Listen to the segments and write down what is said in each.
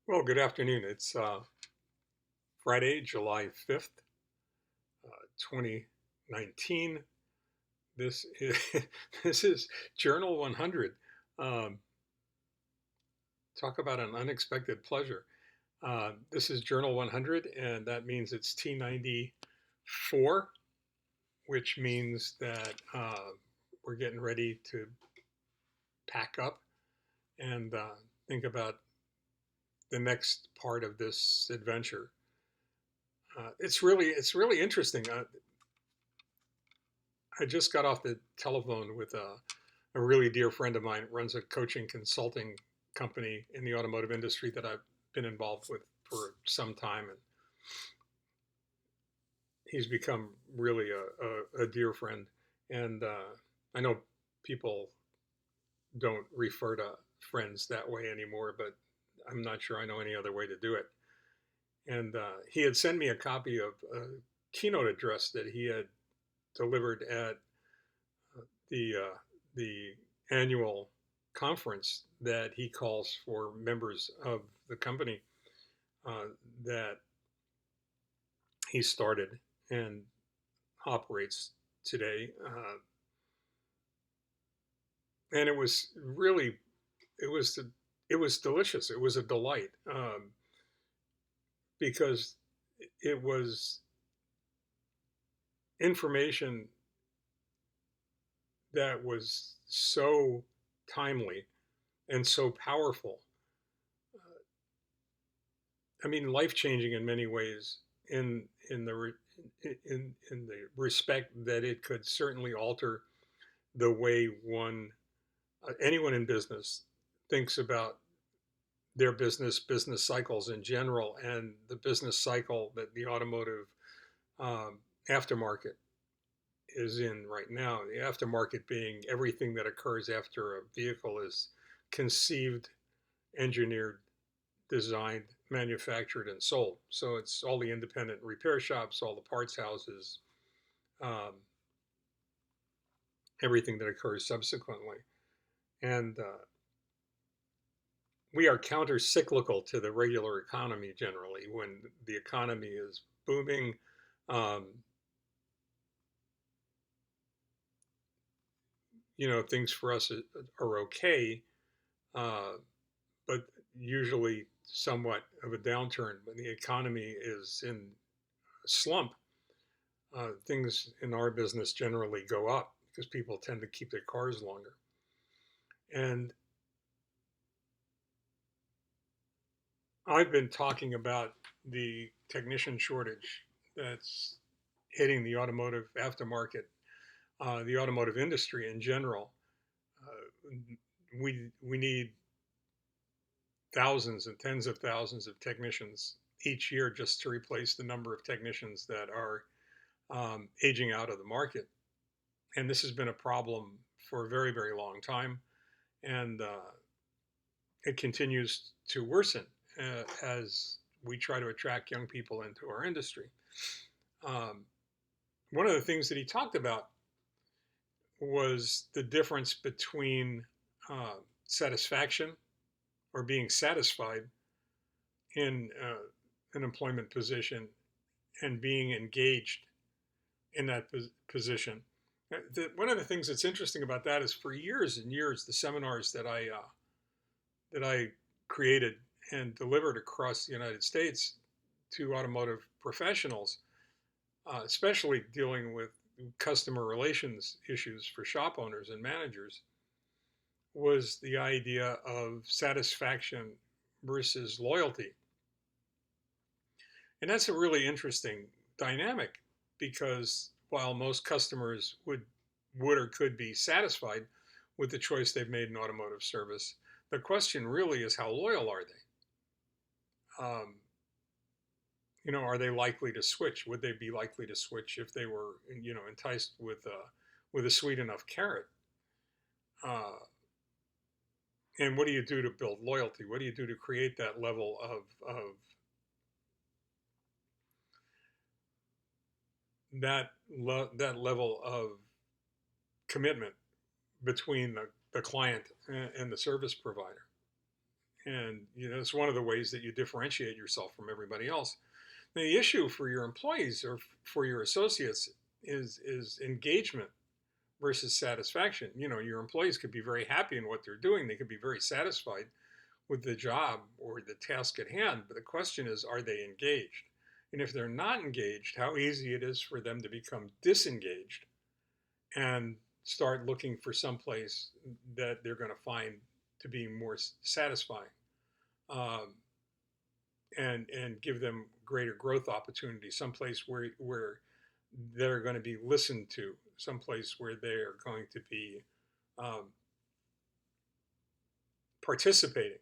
Well, good afternoon. It's Friday, July 5th, 2019. This is, this is Journal 100. Um, Talk about an unexpected pleasure. This is Journal 100, and that means it's T+94, which means that we're getting ready to pack up and think about the next part of this adventure. It's really interesting. I just got off the telephone with a really dear friend of mine who runs a coaching consulting company in the automotive industry that I've been involved with for some time. And he's become really a dear friend. And I know people don't refer to friends that way anymore, but I'm not sure I know any other way to do it. And he had sent me a copy of a keynote address that he had delivered at the annual conference that he calls for members of the company uh, that he started and operates today. And it was really, it was, it was delicious. It was a delight because it was information that was so timely and so powerful. I mean, life changing in many ways. In the in the respect that it could certainly alter the way anyone in business thinks about their business cycles in general, and the business cycle that the automotive aftermarket is in right now. The aftermarket being everything that occurs after a vehicle is conceived, engineered, designed, manufactured, and sold. So it's all the independent repair shops, all the parts houses, um, everything that occurs subsequently. And we are counter cyclical to the regular economy generally. When the economy is booming, um, things for us are okay, uh, but usually somewhat of a downturn. When the economy is in a slump, things in our business generally go up because people tend to keep their cars longer. And I've been talking about the technician shortage that's hitting the automotive aftermarket, the automotive industry in general. Uh, we need thousands and tens of thousands of technicians each year just to replace the number of technicians that are aging out of the market. And this has been a problem for a very, very long time. And it continues to worsen as we try to attract young people into our industry. Um, One of the things that he talked about was the difference between uh, satisfaction or being satisfied in an employment position and being engaged in that position. One of the things that's interesting about that is for years and years, the seminars that I created and delivered across the United States to automotive professionals, especially dealing with customer relations issues for shop owners and managers, was the idea of satisfaction versus loyalty. And that's a really interesting dynamic because while most customers would or could be satisfied with the choice they've made in automotive service, the question really is how loyal are they? Are they likely to switch? Would they be likely to switch if they were, enticed with a sweet enough carrot? Uh, and what do you do to build loyalty? What do you do to create that level of that level of commitment between the client and the service provider? And it's one of the ways that you differentiate yourself from everybody else. Now, the issue for your employees or for your associates is engagement versus satisfaction. Your employees could be very happy in what they're doing. They could be very satisfied with the job or the task at hand. But the question is, are they engaged? And if they're not engaged, how easy it is for them to become disengaged and start looking for someplace that they're going to find to be more satisfying, um, and give them greater growth opportunities, someplace where they're going to be listened to, someplace where they're going to be um, participating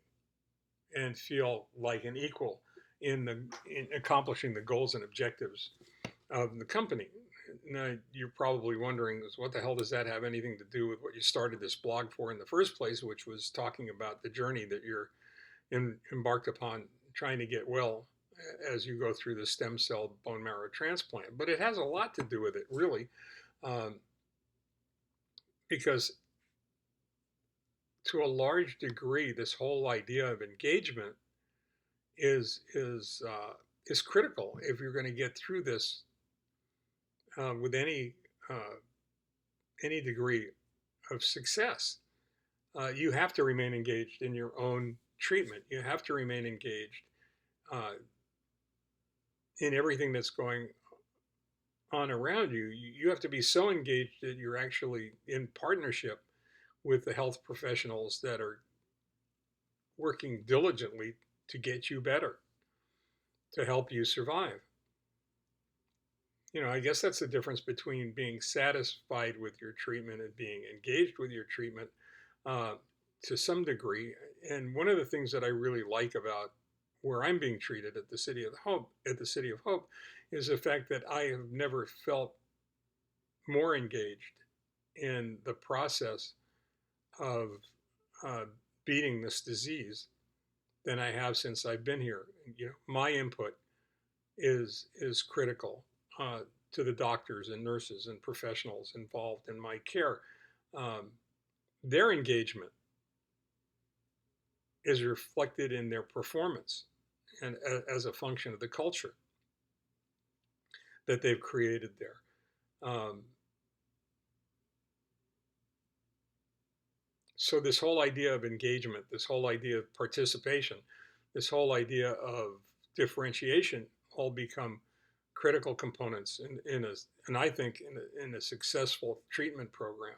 and feel like an equal in accomplishing the goals and objectives of the company. Now, you're probably wondering, what the hell does that have anything to do with what you started this blog for in the first place, which was talking about the journey that you're embarked upon trying to get well as you go through the stem cell bone marrow transplant. But it has a lot to do with it, really, um, because to a large degree, this whole idea of engagement is critical if you're going to get through this with uh, any degree of success. You have to remain engaged in your own treatment. You have to remain engaged uh, in everything that's going on around you. You have to be so engaged that you're actually in partnership with the health professionals that are working diligently to get you better, to help you survive. I guess that's the difference between being satisfied with your treatment and being engaged with your treatment uh, to some degree. And one of the things that I really like about where I'm being treated at the City of Hope, is the fact that I have never felt more engaged in the process of uh, beating this disease than I have since I've been here. My input is critical to the doctors and nurses and professionals involved in my care. Um, their engagement is reflected in their performance and as a function of the culture that they've created there. So this whole idea of engagement, this whole idea of participation, this whole idea of differentiation all become critical components and I think in a successful treatment program.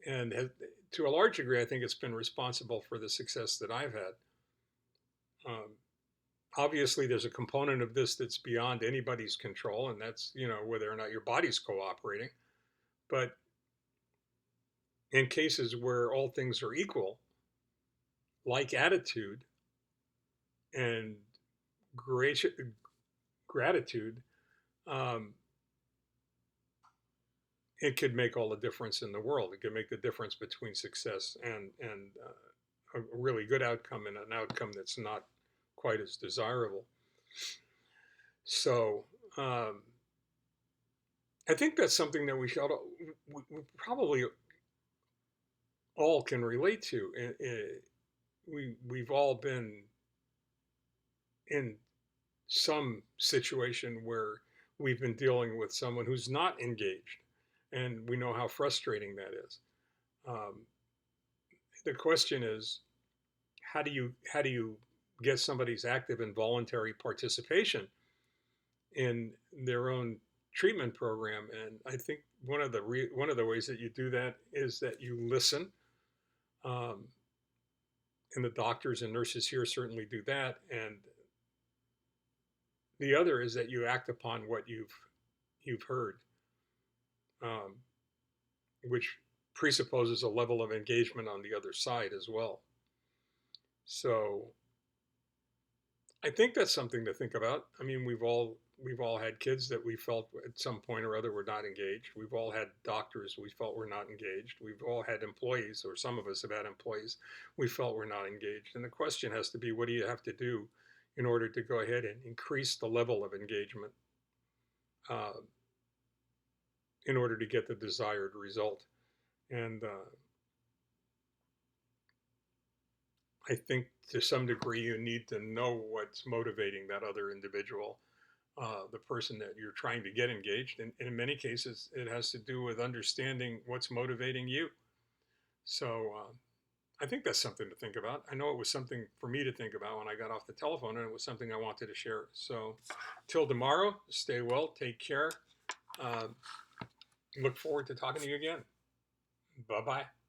And to a large degree, I think it's been responsible for the success that I've had. Um, Obviously, there's a component of this that's beyond anybody's control, and that's whether or not your body's cooperating. But in cases where all things are equal, like attitude and gratitude, um, it could make all the difference in the world. It could make the difference between success and a really good outcome and an outcome that's not quite as desirable. So I think that's something that we probably all can relate to. We've all been in some situation where we've been dealing with someone who's not engaged, and we know how frustrating that is. Um, the question is, how do you get somebody's active and voluntary participation in their own treatment program? And I think one of the ways that you do that is that you listen. Um, and the doctors and nurses here certainly do that. And the other is that you act upon what you've heard, um, which presupposes a level of engagement on the other side as well. So I think that's something to think about. I mean, we've all had kids that we felt at some point or other were not engaged. We've all had doctors we felt were not engaged. We've all had employees, or some of us have had employees we felt were not engaged. And the question has to be, what do you have to do in order to go ahead and increase the level of engagement uh, in order to get the desired result? And I think to some degree you need to know what's motivating that other individual, the person that you're trying to get engaged. And in many cases, it has to do with understanding what's motivating you. So I think that's something to think about. I know it was something for me to think about when I got off the telephone, and it was something I wanted to share. So till tomorrow, stay well, take care. Uh, Look forward to talking to you again. Bye bye.